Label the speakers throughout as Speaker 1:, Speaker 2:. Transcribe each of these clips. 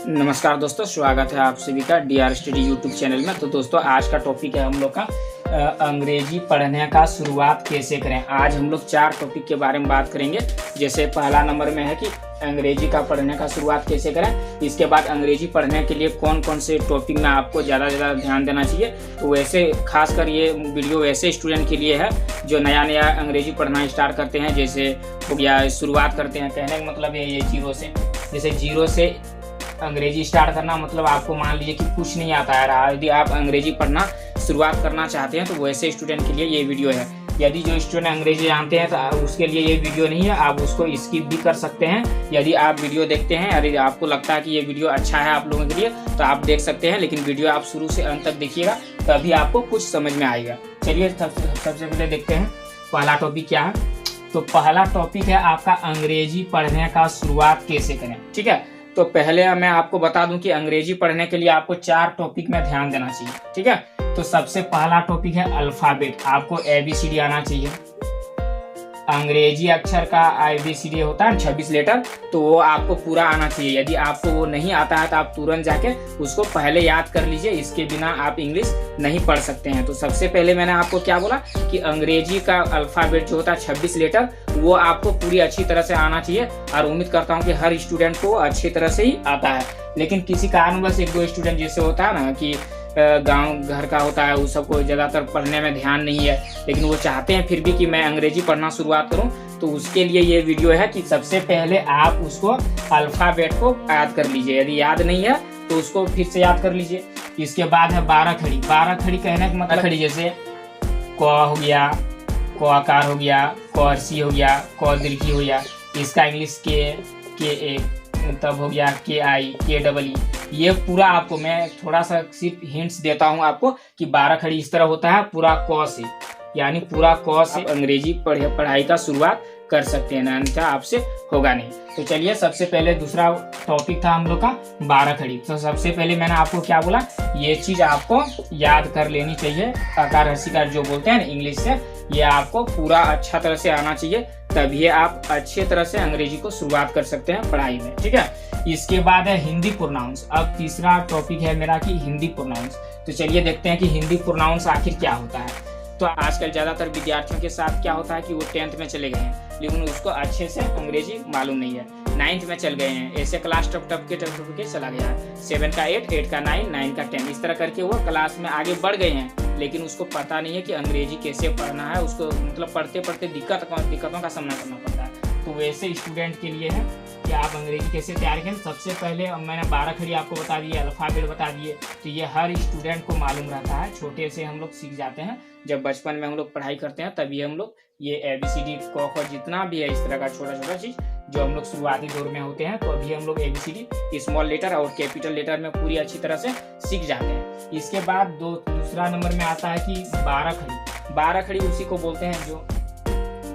Speaker 1: नमस्कार दोस्तों, स्वागत है आप सभी का डीआर स्टडी यूट्यूब चैनल में। तो दोस्तों, आज का टॉपिक है हम लोग का अंग्रेजी पढ़ने का शुरुआत कैसे करें। आज हम लोग 4 टॉपिक के बारे में बात करेंगे। जैसे पहला नंबर में है कि अंग्रेजी का पढ़ने का शुरुआत कैसे करें। इसके बाद अंग्रेजी पढ़ने के लिए कौन कौन से टॉपिक में आपको ज़्यादा ध्यान देना चाहिए। तो वैसे खासकर ये वीडियो वैसे स्टूडेंट के लिए है जो नया अंग्रेजी पढ़ना स्टार्ट करते हैं। जैसे हो गया, शुरुआत करते हैं, कहने का मतलब है ये जीरो से। जैसे जीरो से अंग्रेजी स्टार्ट करना मतलब आपको मान लीजिए कि कुछ नहीं आता है। यदि आप अंग्रेजी पढ़ना शुरुआत करना चाहते हैं तो वैसे स्टूडेंट के लिए ये वीडियो है। यदि जो स्टूडेंट अंग्रेजी जानते हैं तो उसके लिए ये वीडियो नहीं है, आप उसको स्किप भी कर सकते हैं। यदि आप वीडियो देखते हैं, यदि आपको लगता है कि ये वीडियो अच्छा है आप लोगों के लिए तो आप देख सकते हैं, लेकिन वीडियो आप शुरू से अंत तक देखिएगा तभी आपको कुछ समझ में आएगा। चलिए सबसे पहले देखते हैं पहला टॉपिक क्या है। तो पहला टॉपिक है आपका अंग्रेजी पढ़ने का शुरुआत कैसे करें। ठीक है, तो पहले मैं आपको बता दूं कि अंग्रेजी पढ़ने के लिए आपको 4 टॉपिक में ध्यान देना चाहिए। ठीक है, तो सबसे पहला टॉपिक है अल्फाबेट। आपको ABCD आना चाहिए। अंग्रेजी अक्षर का ABCD होता है 26 लेटर, तो वो आपको पूरा आना चाहिए। यदि आपको वो नहीं आता है तो आप तुरंत जाके उसको पहले याद कर लीजिए। इसके बिना आप इंग्लिश नहीं पढ़ सकते हैं। तो सबसे पहले मैंने आपको क्या बोला कि अंग्रेजी का अल्फाबेट जो होता है 26 लेटर, वो आपको पूरी अच्छी तरह से आना चाहिए। और उम्मीद करता हूँ कि हर स्टूडेंट को अच्छी तरह से ही आता है। लेकिन किसी कारणवश 1-2 स्टूडेंट जैसे होता है ना कि गांव घर का होता है, वो सबको ज़्यादातर पढ़ने में ध्यान नहीं है, लेकिन वो चाहते हैं फिर भी कि मैं अंग्रेजी पढ़ना शुरुआत करूं। तो उसके लिए ये वीडियो है कि सबसे पहले आप उसको अल्फ़ाबेट को याद कर लीजिए। यदि याद नहीं है तो उसको फिर से याद कर लीजिए। इसके बाद है 12 खड़ी। 12 खड़ी कहने का मतलब खड़ी जैसे क हो गया, क आकार हो गया, क अर्सी हो गया, क दीर्घी हो गया। इसका इंग्लिश के ए, तब हो गया KI, KEE। ये पूरा आपको मैं थोड़ा सा सिर्फ हिंट्स देता हूँ आपको कि 12 खड़ी इस तरह होता है पूरा क से, यानी पूरा क से अंग्रेजी पढ़ाई का शुरुआत कर सकते हैं, अन्यथा आपसे होगा नहीं। तो चलिए सबसे पहले दूसरा टॉपिक था हम लोग का 12 खड़ी। तो सबसे पहले मैंने आपको क्या बोला, ये चीज आपको याद कर लेनी चाहिए। आकार हसीकार जो बोलते हैं इंग्लिश से, ये आपको पूरा अच्छा तरह से आना चाहिए, तभी आप अच्छे तरह से अंग्रेजी को शुरुआत कर सकते हैं पढ़ाई में। ठीक है, इसके बाद है हिंदी प्रोनाउंस। अब तीसरा टॉपिक है मेरा कि हिंदी प्रोनाउंस। तो चलिए देखते हैं कि हिंदी प्रोनाउंस आखिर क्या होता है। तो आजकल ज़्यादातर विद्यार्थियों के साथ क्या होता है कि वो 10th में चले गए हैं, लेकिन उसको अच्छे से अंग्रेजी मालूम नहीं है। 9th में चल गए हैं, ऐसे क्लास टप के चला गया है। 7 का 8, 8 का 9, 9 का 10, इस तरह करके वो क्लास में आगे बढ़ गए हैं, लेकिन उसको पता नहीं है कि अंग्रेजी कैसे पढ़ना है। उसको मतलब पढ़ते पढ़ते दिक्कतों का सामना करना पड़ता है। तो वैसे स्टूडेंट के लिए है कि आप अंग्रेजी कैसे तैयार करें। सबसे पहले मैंने 12 खड़ी आपको बता दिए, अल्फ़ाबेट बता दिए। तो ये हर स्टूडेंट को मालूम रहता है, छोटे से हम लोग सीख जाते हैं। जब बचपन में हम लोग पढ़ाई करते हैं तभी हम लोग ये ABCD क जितना भी है इस तरह का छोटा चीज़ जो हम लोग शुरुआती दौर में होते हैं, तो अभी हम लोग ABCD स्मॉल लेटर और कैपिटल लेटर में पूरी अच्छी तरह से सीख जाते हैं। इसके बाद दूसरा नंबर में आता है कि 12 खड़ी। 12 खड़ी उसी को बोलते हैं जो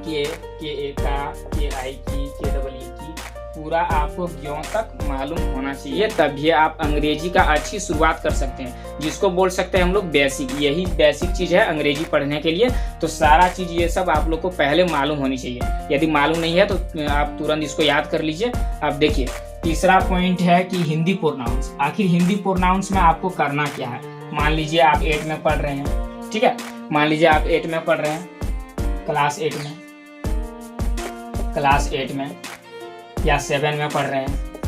Speaker 1: KI की, KEE की, पूरा आपको ज्यों तक मालूम होना चाहिए, तभी आप अंग्रेजी का अच्छी शुरुआत कर सकते हैं, जिसको बोल सकते हैं हम लोग बेसिक। यही बेसिक चीज़ है अंग्रेजी पढ़ने के लिए। तो सारा चीज़ ये सब आप लोग को पहले मालूम होनी चाहिए। यदि मालूम नहीं है तो आप तुरंत इसको याद कर लीजिए। अब देखिए तीसरा पॉइंट है कि हिंदी प्रोनाउंस। आखिर हिंदी प्रोनाउंस में आपको करना क्या है। मान लीजिए आप 8 में पढ़ रहे हैं। ठीक है, मान लीजिए आप 8 में पढ़ रहे हैं, क्लास 8 में या 7 में पढ़ रहे हैं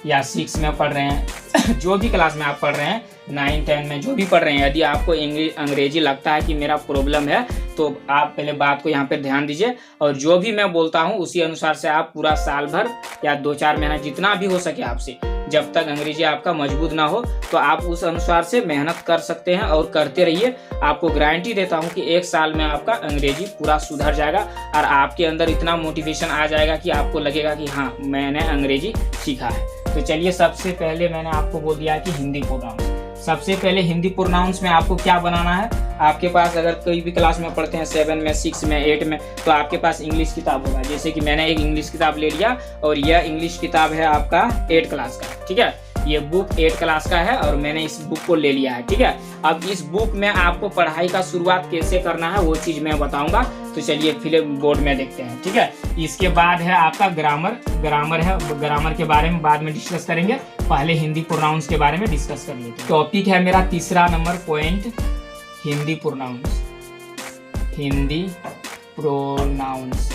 Speaker 1: या 6 में पढ़ रहे हैं जो भी क्लास में आप पढ़ रहे हैं, 9, 10 में जो भी पढ़ रहे हैं। यदि आपको अंग्रेजी लगता है कि मेरा प्रॉब्लम है तो आप पहले बात को यहाँ पे ध्यान दीजिए, और जो भी मैं बोलता हूँ उसी अनुसार से आप पूरा साल भर या 2-4 महीना जितना भी हो सके आपसे, जब तक अंग्रेजी आपका मजबूत ना हो तो आप उस अनुसार से मेहनत कर सकते हैं और करते रहिए। आपको गारंटी देता हूं कि 1 साल में आपका अंग्रेजी पूरा सुधर जाएगा और आपके अंदर इतना मोटिवेशन आ जाएगा कि आपको लगेगा कि हाँ, मैंने अंग्रेजी सीखा है। तो चलिए सबसे पहले मैंने आपको बोल दिया कि हिंदी प्रोनाउंस। सबसे पहले हिंदी प्रोनाउंस में आपको क्या बनाना है। आपके पास अगर कोई भी क्लास में पढ़ते हैं 7 में, 6 में, 8 में, तो आपके पास इंग्लिश किताब होगा। जैसे कि मैंने एक इंग्लिश किताब ले लिया और यह इंग्लिश किताब है आपका 8 क्लास का। ठीक है, ये बुक 8 क्लास का है और मैंने इस बुक को ले लिया है, ठीक है। अब इस बुक में आपको पढ़ाई का शुरुआत कैसे करना है वो चीज मैं बताऊंगा। तो चलिए फिल्म बोर्ड में देखते हैं, ठीक है। इसके बाद है आपका ग्रामर है, ग्रामर के बारे में बाद में डिस्कस करेंगे, पहले हिंदी प्रोनाउंस के बारे में डिस्कस कर लेते हैं। टॉपिक है मेरा तीसरा नंबर पॉइंट, हिंदी प्रोनाउंस।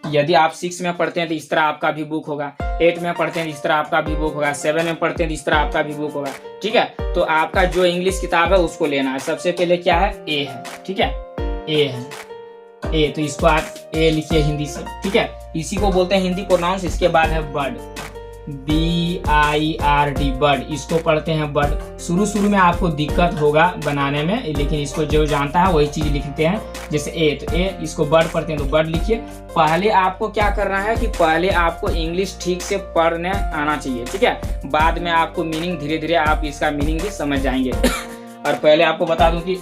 Speaker 1: यदि आप 6 में पढ़ते हैं तो इस तरह आपका भी बुक होगा, 8 में पढ़ते हैं तो इस तरह आपका भी बुक होगा, 7 में पढ़ते हैं तो इस तरह आपका भी बुक होगा, ठीक है। तो आपका जो इंग्लिश किताब है उसको लेना है। सबसे पहले क्या है, ए है, ठीक है, ए है, ए, तो इसको आप ए लिखिए हिंदी से, ठीक है। इसी को बोलते हैं हिंदी प्रोनाउंस। इसके बाद है बर्ड, BIRD, बर्ड, इसको पढ़ते हैं बर्ड। शुरू में आपको दिक्कत होगा बनाने में, लेकिन इसको जो जानता है वही चीज लिखते हैं। जैसे ए, तो ए, इसको बर्ड पढ़ते हैं तो बर्ड लिखिए। पहले आपको क्या करना है कि पहले आपको इंग्लिश ठीक से पढ़ने आना चाहिए, ठीक है। बाद में आपको मीनिंग धीरे धीरे आप इसका मीनिंग भी समझ जाएंगे। और पहले आपको बता दूं कि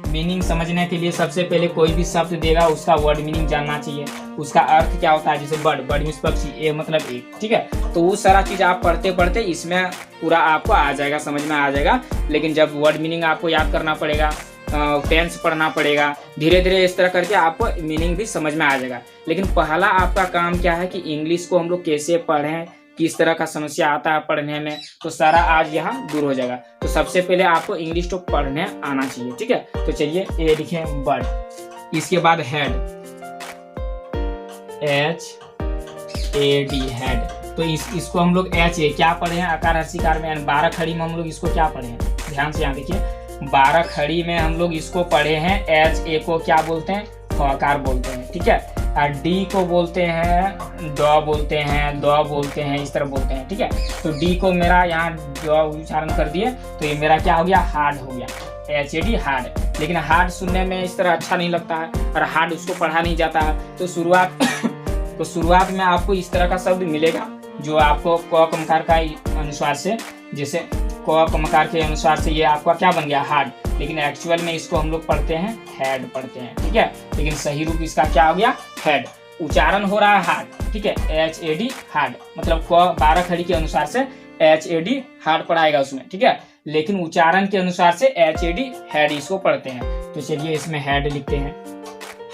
Speaker 1: मीनिंग समझने के लिए सबसे पहले कोई भी शब्द देगा उसका वर्ड मीनिंग जानना चाहिए, उसका अर्थ क्या होता है। जैसे बर्ड, बर्ड मीन्स पक्षी, ए मतलब एक, ठीक है। तो वो सारा चीज आप पढ़ते पढ़ते इसमें पूरा आपको आ जाएगा, समझ में आ जाएगा। लेकिन जब वर्ड मीनिंग आपको याद करना पड़ेगा, टेंस पढ़ना पड़ेगा, धीरे धीरे इस तरह करके आपको मीनिंग भी समझ में आ जाएगा। लेकिन पहला आपका काम क्या है कि इंग्लिश को हम लोग कैसे पढ़ें, किस तरह का समस्या आता है पढ़ने में, तो सारा आज यहाँ दूर हो जाएगा। तो सबसे पहले आपको इंग्लिश तो पढ़ने आना चाहिए, ठीक है। तो चलिए ए लिखें बर्ड। इसके बाद हेड, HAD, हेड। तो इसको हम लोग HA क्या पढ़े हैं, आकार हर्षिकार में 12 खड़ी में हम लोग इसको क्या पढ़े हैं, ध्यान से यहाँ देखिए। 12 खड़ी में हम लोग इसको पढ़े हैं, HA को क्या बोलते हैं, आकार बोलते हैं, ठीक है। और डी को बोलते हैं ड बोलते हैं, द बोलते हैं, इस तरह बोलते हैं, ठीक है। तो डी को मेरा यहाँ ड उच्चारण कर दिए तो ये मेरा क्या हो गया, हार्ड हो गया, HAD, हार्ड। लेकिन हार्ड सुनने में इस तरह अच्छा नहीं लगता है और हार्ड उसको पढ़ा नहीं जाता है। तो शुरुआत में आपको इस तरह का शब्द मिलेगा जो आपको क कमकार का अनुसार से, जैसे क कमकार के अनुसार से ये आपका क्या बन गया, हार्ड। लेकिन एक्चुअल में इसको हम लोग पढ़ते हैं हेड पढ़ते हैं, ठीक है। लेकिन सही रूप इसका क्या हो गया, हेड। उच्चारण हो रहा है हार्ड, ठीक है, HAD, हार्ड। मतलब 12 खड़ी के अनुसार से HAD, हार्ड पढ़ाएगा उसमें, ठीक है। लेकिन उच्चारण के अनुसार से HAD, हेड इसको पढ़ते हैं। तो चलिए इसमें हेड लिखते हैं,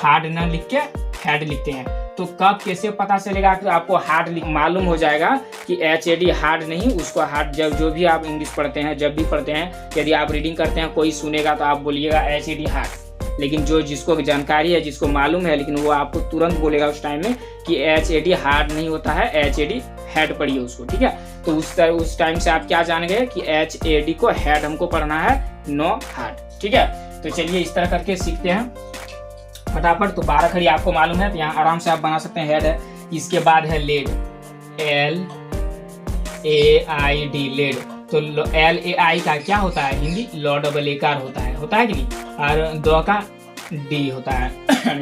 Speaker 1: हार्ड न लिख के हेड लिखते हैं। तो कब कैसे पता चलेगा कि आपको हार्ड मालूम हो जाएगा कि HAD हार्ड नहीं, उसको हार्ड जब जो भी आप इंग्लिश पढ़ते हैं, जब भी पढ़ते हैं, यदि आप रीडिंग करते हैं कोई सुनेगा तो आप बोलिएगा HAD हार्ड। लेकिन जो जिसको जानकारी है, जिसको मालूम है, लेकिन वो आपको तुरंत बोलेगा उस टाइम में कि HAD हार्ड नहीं होता है, HAD हेड पढ़िए उसको, ठीक है। तो उस टाइम से आप क्या जान गए कि HAD को हेड हमको पढ़ना है, नो हार्ड, ठीक है। तो चलिए इस तरह करके सीखते हैं फटाफट। तो 12 खड़ी आपको मालूम है तो यहाँ आराम से आप बना सकते हैं, हेड है। इसके बाद है लेड, LAID, लेड। तो LAI का क्या होता है हिंदी, लॉ डबल एकार होता है कि नहीं, और द का D होता है,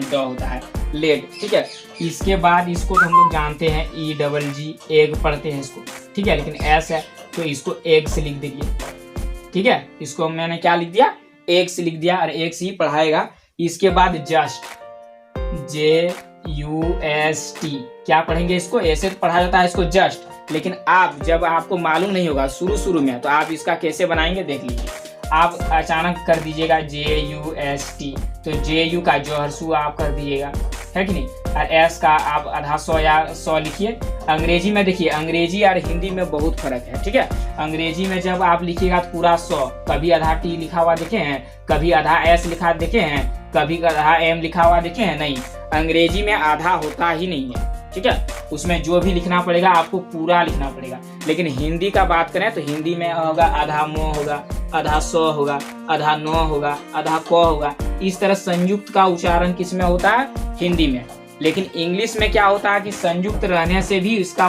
Speaker 1: ड होता है, लेड, ठीक है। इसके बाद इसको हम लोग जानते हैं EGG, एग पढ़ते हैं इसको, ठीक है। लेकिन S है तो इसको एग से लिख दीजिए, ठीक है। इसको मैंने क्या लिख दिया, एग से लिख दिया, और एग से ही पढ़ाएगा। इसके बाद जस्ट, JUST, क्या पढ़ेंगे इसको, ऐसे पढ़ा जाता है इसको जस्ट। लेकिन आप जब आपको मालूम नहीं होगा शुरू में तो आप इसका कैसे बनाएंगे देख लीजिए। आप अचानक कर दीजिएगा JUST, तो JU का जोहरसू आप कर दीजिएगा, है कि नहीं। और S का आप आधा सौ या 100 लिखिए। अंग्रेजी में देखिए, अंग्रेजी और हिंदी में बहुत फर्क है, ठीक है। अंग्रेजी में जब आप लिखिएगा तो पूरा 100, कभी आधा T लिखा हुआ देखे हैं, कभी आधा S लिखा देखे हैं, कभी आधा M लिखा हुआ देखे हैं, नहीं। अंग्रेजी में आधा होता ही नहीं है, ठीक है। उसमें जो भी लिखना पड़ेगा आपको पूरा लिखना पड़ेगा। लेकिन हिंदी का बात करें तो हिंदी में होगा आधा मो होगा, आधा 100 होगा, आधा 9 होगा, आधा क होगा। इस तरह संयुक्त का उच्चारण किस में होता है, हिंदी में। लेकिन इंग्लिश में क्या होता है कि संयुक्त रहने से भी इसका,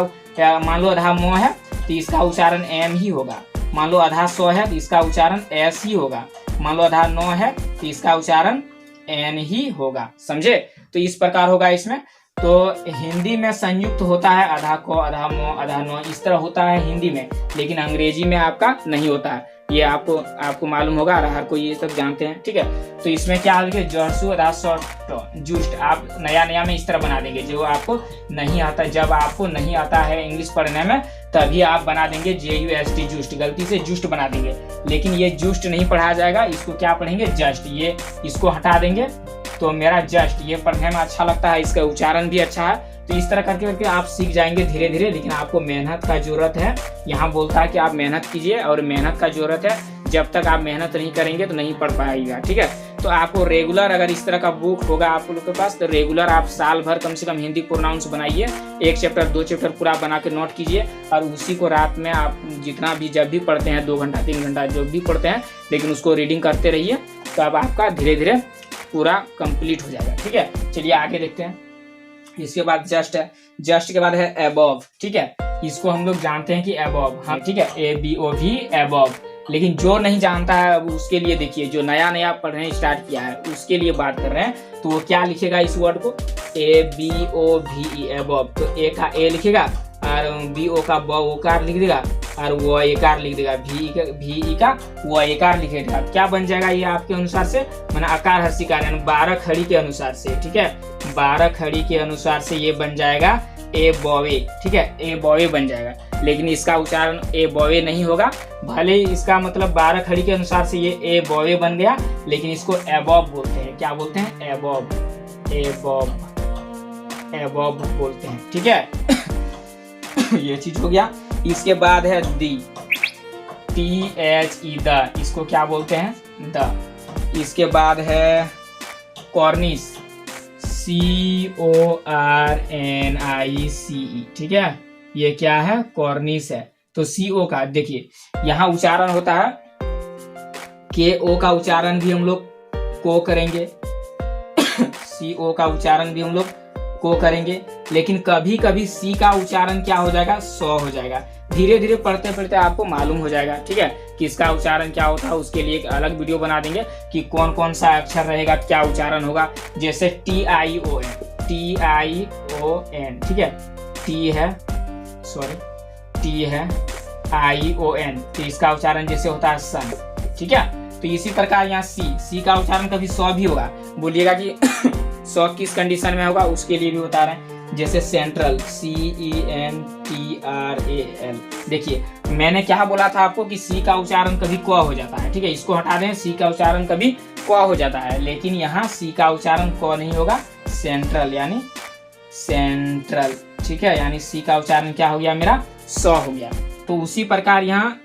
Speaker 1: मान लो आधा मो है तो इसका उच्चारण M ही होगा, मान लो आधा 100 है तो इसका उच्चारण S ही होगा, मान लो आधा 9 है तो इसका उच्चारण N ही होगा, समझे। तो इस प्रकार होगा इसमें। तो हिंदी में संयुक्त होता है आधा को, आधा मो, आधा नो, इस तरह होता है हिंदी में। लेकिन अंग्रेजी में आपका नहीं होता है। ये आपको मालूम होगा और हर कोई ये सब जानते हैं, ठीक है। तो इसमें क्या लिखे, जर्सू जूस्ट आप नया में इस तरह बना देंगे। जो आपको नहीं आता, जब आपको नहीं आता है इंग्लिश पढ़ने में तभी आप बना देंगे JUST जूस्ट, गलती से जूस्ट बना देंगे। लेकिन ये जूस्ट नहीं पढ़ाया जाएगा, इसको क्या पढ़ेंगे, जस्ट। ये इसको हटा देंगे तो मेरा जस्ट, ये पढ़ने में अच्छा लगता है, इसका उच्चारण भी अच्छा है। तो इस तरह करके करके आप सीख जाएंगे धीरे धीरे। लेकिन आपको मेहनत का जरूरत है। यहाँ बोलता है कि आप मेहनत कीजिए और मेहनत का जरूरत है। जब तक आप मेहनत नहीं करेंगे तो नहीं पढ़ पाएगा, ठीक है। तो आपको रेगुलर, अगर इस तरह का बुक होगा आप लोग के पास, तो रेगुलर आप साल भर कम से कम हिंदी प्रोनाउंस बनाइए। 1 चैप्टर 2 चैप्टर पूरा बना के नोट कीजिए और उसी को रात में आप जितना भी जब भी पढ़ते हैं, 2 घंटा 3 घंटा जो भी पढ़ते हैं, लेकिन उसको रीडिंग करते रहिए। तो अब आपका धीरे धीरे पूरा कंप्लीट हो जाएगा, ठीक है। चलिए आगे देखते हैं। इसके बाद जस्ट है, जस्ट के बाद है अबव, ठीक है। इसको हम लोग जानते हैं कि अबव, हाँ ठीक है, ABOV अबव। लेकिन जो नहीं जानता है अब उसके लिए देखिए, जो नया पढ़ने स्टार्ट किया है उसके लिए बात कर रहे हैं। तो वो क्या लिखेगा इस वर्ड को, ABOVE अबव। तो ए का ए लिखेगा और BO का ब ओकार लिख देगा और वो एकार लिख देगा, VE का वो एकार लिखेगा। क्या बन जाएगा ये आपके अनुसार से, माना आकार हर्षिकार, यानी 12 खड़ी के अनुसार से, ठीक है। 12 खड़ी के अनुसार से ये बन जाएगा ए बॉवे, ठीक है, ए बॉवे बन जाएगा। लेकिन इसका उच्चारण ए बॉवे नहीं होगा। भले इसका मतलब 12 खड़ी के अनुसार से ये ए बॉवे बन गया, लेकिन इसको एबॉब बोलते हैं। क्या बोलते हैं, एबॉब, एबॉब बोलते हैं, ठीक है। ये चीज हो गया। इसके बाद है दी, THE द, इसको क्या बोलते हैं, द। इसके बाद है कॉर्निस, CORNICE, ठीक है। ये क्या है, कॉर्निस है। तो CO का देखिए यहाँ उच्चारण होता है, KO का उच्चारण भी हम लोग को करेंगे, CO का उच्चारण भी हम लोग को करेंगे। लेकिन कभी कभी C का उच्चारण क्या हो जाएगा, सौ हो जाएगा। धीरे धीरे पढ़ते पढ़ते आपको मालूम हो जाएगा, ठीक है, कि इसका उच्चारण क्या होता है। उसके लिए एक अलग वीडियो बना देंगे कि कौन कौन सा अक्षर रहेगा, क्या उच्चारण होगा। जैसे TION, ठीक है, T है ION, तो इसका उच्चारण जैसे होता है सन, ठीक है। तो इसी प्रकार यहाँ C का उच्चारण कभी सौ भी होगा। बोलिएगा कि सौ किस कंडीशन में होगा, उसके लिए भी बता रहे हैं। जैसे सेंट्रल, CENTRAL। देखिए मैंने क्या बोला था आपको कि C का उच्चारण कभी क हो जाता है, ठीक है। इसको हटा दें, C का उच्चारण कभी क हो जाता है। लेकिन यहाँ C का उच्चारण क नहीं होगा, सेंट्रल यानी सेंट्रल, ठीक है। यानी C का उच्चारण क्या हो गया, मेरा सौ हो गया। तो उसी प्रकार यहाँ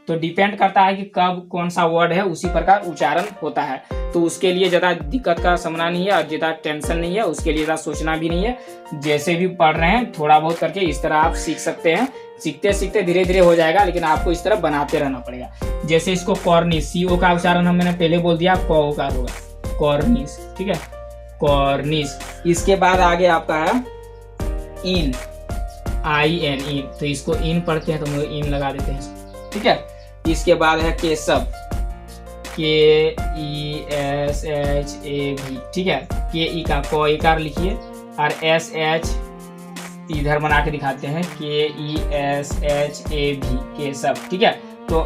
Speaker 1: तो डिपेंड करता है कि कब कौन सा वर्ड है, उसी प्रकार उच्चारण होता है। तो उसके लिए ज़्यादा दिक्कत का सामना नहीं है और ज़्यादा टेंशन नहीं है, उसके लिए ज़्यादा सोचना भी नहीं है। जैसे भी पढ़ रहे हैं थोड़ा बहुत करके इस तरह आप सीख सकते हैं। सीखते सीखते धीरे धीरे हो जाएगा, लेकिन आपको इस तरह बनाते रहना पड़ेगा। जैसे इसको कॉर्निस, CO का उच्चारण मैंने पहले बोल दिया, क ओकार होगा, कॉर्निस, ठीक है, कॉर्निस। इसके बाद आगे आपका है इन, IN, इन। तो इसको इन पढ़ते हैं तो हम लोग इन लगा देते हैं, ठीक है। इसके बाद है केशव, KESHAV, ठीक है। KE का क इकार लिखिए और SH इधर बना के दिखाते हैं, KESHAV, केशव, ठीक है। तो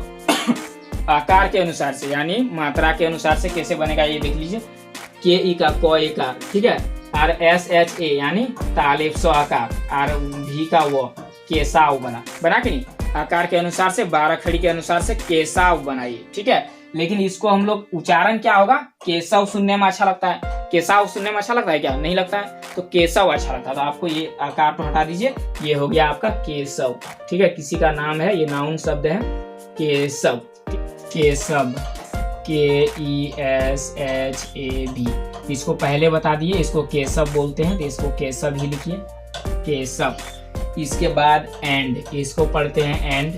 Speaker 1: आकार के अनुसार से यानी मात्रा के अनुसार से कैसे बनेगा ये देख लीजिए। KE का क इकार, ठीक है, और SHA यानी तालिब सौ आकार, और V का वो केसाव बना के नहीं, आकार के अनुसार से 12 खड़ी के अनुसार से केसाव बनाइए, ठीक है। लेकिन इसको हम लोग उच्चारण क्या होगा, केशव सुनने में अच्छा लगता है, केसाव सुनने में अच्छा लगता है क्या, नहीं लगता है, तो केशव अच्छा लगता है। तो आपको ये आकार तो हटा दीजिए, ये हो गया आपका केशव, ठीक है। किसी का नाम है, ये नाउन शब्द है, केशव, केशव, KESHAV। इसको पहले बता दिए, इसको केशव बोलते हैं, तो इसको केशव ही लिखिए, केशव। इसके बाद एंड, इसको पढ़ते हैं एंड,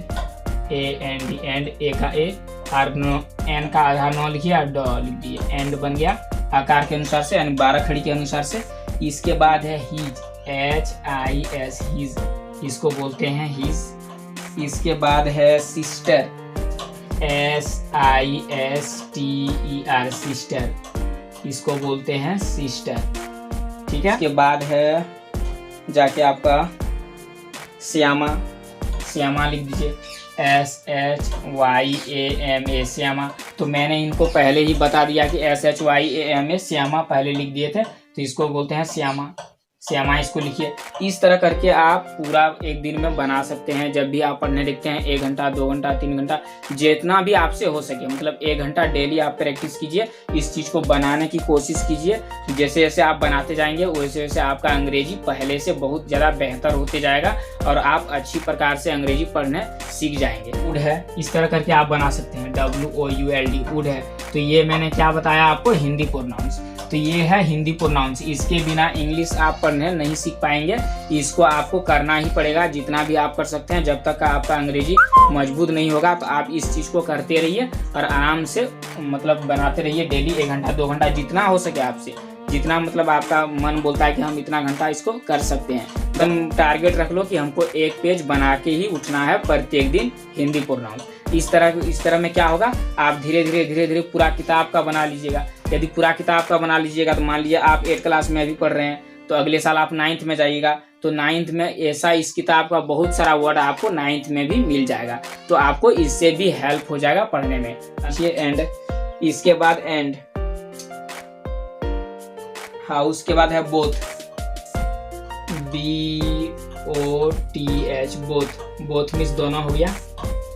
Speaker 1: AND, एंड, ए का ए और एन का आधा नौ लिखिए और ड लिख दिए, एंड बन गया आकार के अनुसार से, यानी 12 खड़ी के अनुसार से। इसके बाद है हिज, HIS, हिज, इसको बोलते हैं हिज। इसके बाद है सिस्टर, SISTER, सिस्टर, इसको बोलते हैं सिस्टर, ठीक है। इसके बाद है जाके आपका श्यामा, श्यामा लिख दीजिए, SHYAMA श्यामा। तो मैंने इनको पहले ही बता दिया कि SHYAMA श्यामा पहले लिख दिए थे, तो इसको बोलते हैं श्यामा। श्यामा इसको लिखिए। इस तरह करके आप पूरा एक दिन में बना सकते हैं। जब भी आप पढ़ने लिखते हैं 1 घंटा 2 घंटा 3 घंटा जितना भी आपसे हो सके, मतलब 1 घंटा डेली आप प्रैक्टिस कीजिए, इस चीज़ को बनाने की कोशिश कीजिए। जैसे जैसे आप बनाते जाएंगे वैसे वैसे आपका अंग्रेजी पहले से बहुत ज़्यादा बेहतर होते जाएगा और आप अच्छी प्रकार से अंग्रेजी पढ़ने सीख जाएंगे। वुड है, इस तरह करके आप बना सकते हैं, WOULD वुड है। तो ये मैंने क्या बताया आपको, हिंदी प्रोनाउंस। तो ये है हिंदी प्रोनाउंस। इसके बिना इंग्लिश आप पढ़ने नहीं सीख पाएंगे, इसको आपको करना ही पड़ेगा जितना भी आप कर सकते हैं। जब तक आपका अंग्रेजी मजबूत नहीं होगा तो आप इस चीज़ को करते रहिए और आराम से मतलब बनाते रहिए डेली 1 घंटा 2 घंटा जितना हो सके आपसे, जितना मतलब आपका मन बोलता है कि हम इतना घंटा इसको कर सकते हैं। एकदम टारगेट रख लो कि हमको 1 पेज बना के ही उठना है प्रत्येक दिन हिंदी प्रोनाउंस। इस तरह में क्या होगा, आप धीरे धीरे पूरा किताब का बना लीजिएगा। यदि पूरा किताब का बना लीजिएगा तो मान लीजिए आप 8 क्लास में अभी पढ़ रहे हैं, तो अगले साल आप 9th में जाइएगा, तो 9th में ऐसा इस किताब का बहुत सारा वर्ड आपको 9th में भी मिल जाएगा। तो आपको इससे भी हेल्प हो जाएगा पढ़ने में। ये एंड, इसके बाद एंड, हाउस के बाद है both, BOTH both. Both means दोनों हो गया,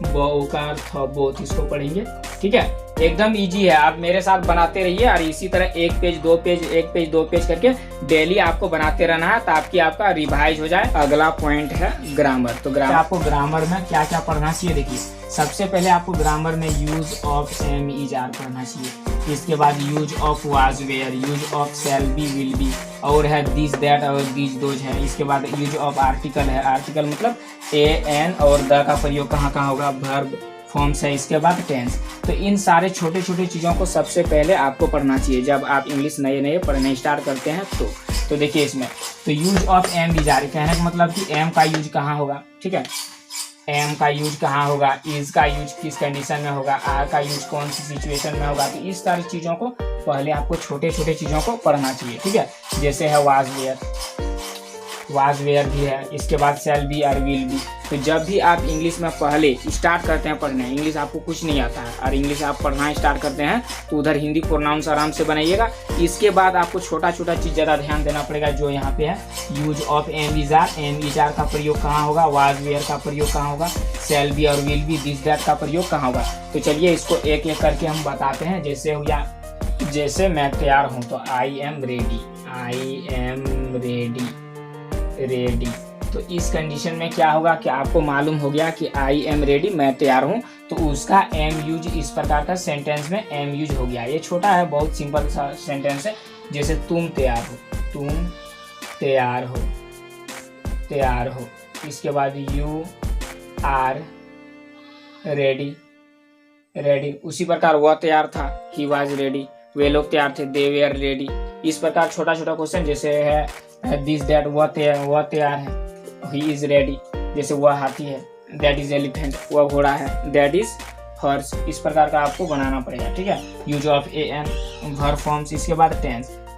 Speaker 1: बो का अर्थ बोथ, इसको पढ़ेंगे। ठीक है, एकदम इजी है। आप मेरे साथ बनाते रहिए और इसी तरह 1 पेज 2 पेज 1 पेज 2 पेज करके डेली आपको बनाते रहना है ताकि आपका रिवाइज हो जाए। अगला पॉइंट है ग्रामर। तो आपको ग्रामर में क्या क्या पढ़ना चाहिए, देखिए सबसे पहले आपको ग्रामर में use of am is are पढ़ना चाहिए। इसके बाद use of was were, use of shall be will be, और है दिस दैट और दिस दोज है। इसके बाद यूज ऑफ आर्टिकल है, आर्टिकल मतलब ए एन और द का प्रयोग कहाँ कहाँ होगा, वर्ब फॉर्म्स है। इसके बाद टेंस। तो इन सारे छोटे छोटे चीज़ों को सबसे पहले आपको पढ़ना चाहिए जब आप इंग्लिश नए पढ़ने स्टार्ट करते हैं। तो देखिए इसमें तो यूज ऑफ एम भी जारी, कहने का मतलब कि एम का यूज कहाँ होगा, ठीक है, एम का यूज कहाँ होगा, इज का यूज किस कंडीशन में होगा, आर का यूज कौन सी सिचुएशन में होगा। तो इस सारी चीज़ों को पहले आपको छोटे छोटे चीज़ों को पढ़ना चाहिए। ठीक है, जैसे है वाज वेयर भी है। इसके बाद शैल बी और विल बी। तो जब भी आप इंग्लिश में पहले स्टार्ट करते हैं पढ़ने, इंग्लिश आपको कुछ नहीं आता है और इंग्लिश आप पढ़ना स्टार्ट करते हैं तो उधर हिंदी प्रोनाउंस आराम से बनाइएगा। इसके बाद आपको छोटा छोटा चीज़ ज़्यादा ध्यान देना पड़ेगा, जो यहाँ पे है use of am is are का प्रयोग कहाँ होगा, वाज वेयर का प्रयोग कहाँ होगा, शैल बी और विल बी, दिस दैट का प्रयोग कहाँ होगा। तो चलिए इसको एक एक करके हम बताते हैं। जैसे हो गया, जैसे मैं तैयार हूँ तो आई एम रेडी, रेडी। तो इस कंडीशन में क्या होगा कि आपको मालूम हो गया कि आई एम रेडी, मैं तैयार हूँ, तो उसका एम यूज इस प्रकार का सेंटेंस में एम यूज हो गया। ये छोटा है, बहुत सिंपल सा सेंटेंस है। जैसे तुम तैयार हो। इसके बाद यू आर रेडी। उसी प्रकार वह तैयार था, ही वाज रेडी। वे लोग तैयार थे, दे वेयर रेडी। इस प्रकार छोटा छोटा क्वेश्चन जैसे है दिस दैट, वह तैयार है, ही इज रेडी। जैसे वह हाथी है, दैट इज एलिफेंट, वह घोड़ा है, दैट इज हॉर्स। इस प्रकार का आपको बनाना पड़ेगा। ठीक है, use of a an, verb forms. इसके बाद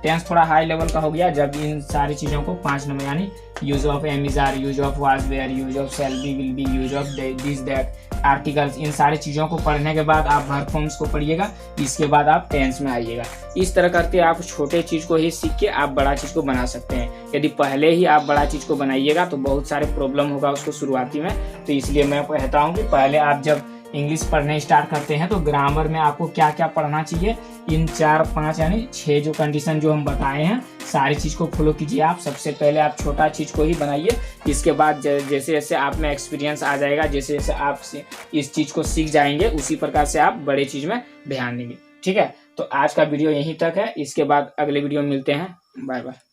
Speaker 1: टेंस थोड़ा हाई लेवल का हो गया जब इन सारी चीज़ों को 5 नंबर यानी use of am is are, use of was were, use of shall be will be, use of this that, articles, इन सारी चीज़ों को पढ़ने के बाद आप वर्ब फॉर्म्स को पढ़िएगा। इसके बाद आप टेंस में आइएगा। इस तरह करके आप छोटे चीज़ को ही सीख के आप बड़ा चीज़ को बना सकते हैं। यदि पहले ही आप बड़ा चीज़ को बनाइएगा तो बहुत सारे प्रॉब्लम होगा उसको शुरुआती में। तो इसलिए मैं कहता हूँ कि पहले आप जब इंग्लिश पढ़ने स्टार्ट करते हैं तो ग्रामर में आपको क्या क्या पढ़ना चाहिए, इन 4 5 यानी 6 जो कंडीशन जो हम बताए हैं सारी चीज़ को फॉलो कीजिए। आप सबसे पहले आप छोटा चीज़ को ही बनाइए। इसके बाद जैसे जैसे आप में एक्सपीरियंस आ जाएगा, जैसे जैसे आप इस चीज़ को सीख जाएंगे, उसी प्रकार से आप बड़े चीज़ में ध्यान देंगे। ठीक है, तो आज का वीडियो यहीं तक है। इसके बाद अगले वीडियो में मिलते हैं। Bye bye.